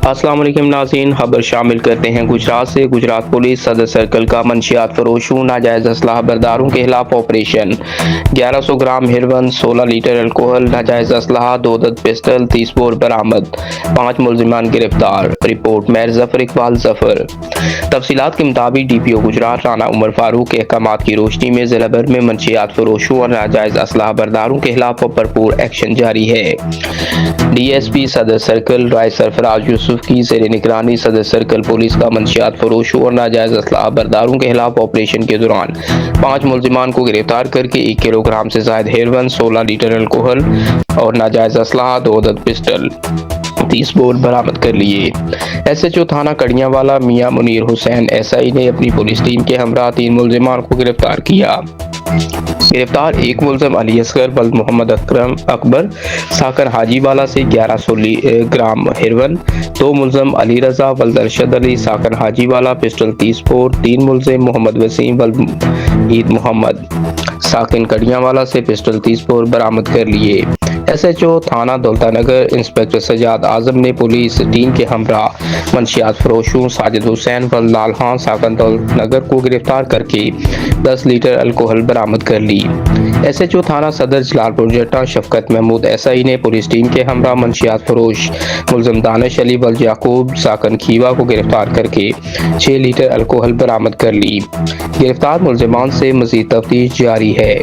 السلام علیکم ناظرین، خبر شامل کرتے ہیں گجرات سے۔ گجرات پولیس صدر سرکل کا منشیات فروشوں ناجائز اسلحہ برداروں کے خلاف operation. 1100 gram heroin, 16 litre alcohol, ناجائز اسلحہ، 2 عدد پسٹل، 30 بور برآمد، 5 ملزمان گرفتار۔ رپورٹ میر ظفر اقبال ظفر۔ تفصیلات کے مطابق ڈی پی او گجرات رانا عمر فاروق کے احکامات کی روشنی میں ضلع بھر میں منشیات فروشوں اور ناجائز اسلحہ برداروں کے خلاف بھرپور ایکشن جاری ہے۔ ڈی ایس پی صدر سرکل رائے سرفراز یوسف کی زیر نگرانی صدر سرکل پولیس کا منشیات فروشوں اور ناجائز اسلحہ برداروں کے خلاف آپریشن کے دوران 5 ملزمان کو گرفتار کر کے 1 کلو گرام سے زائد ہیروین، 16 لیٹر الکوہل اور ناجائز اسلحہ، 2 عدد پسٹل، 30 بور برآمد کر لیے۔ ایس ایچ او تھانہ کڑیاں والا میاں منیر حسین ایس آئی نے اپنی پولیس ٹیم کے ہمراہ 3 ملزمان کو گرفتار کیا۔ گرفتار ایک ملزم علی اصغر ولد محمد اکبر ساکن حاجی والا سے 1100 گرام ہیروین، 2 ملزم علی رضا ولد ارشد علی ساکن حاجی والا پسٹل 30 بور، 3 ملزم محمد وسیم ولد عید محمد ساکن کڑیاں والا سے پسٹل 30 بور برآمد کر لیے۔ ایس ایچ او تھانہ دولتا نگر انسپکٹر سجاد اعظم نے پولیس ٹیم کے ہمراہ منشیات فروشوں ساجد حسین ولد لال خان ساکن دولت نگر کو گرفتار کر کے 10 لیٹر الکوہل برآمد کر لی۔ ایس ایچ او تھانہ صدر جلال پور جٹا شفقت محمود ایس آئی نے پولیس ٹیم کے ہمراہ منشیات فروش ملزم دانش علی ولد یعقوب ساکن کھیوا کو گرفتار کر کے 6 لیٹر الکوہل برآمد کر لی۔ گرفتار ملزمان سے مزید تفتیش جاری ہے۔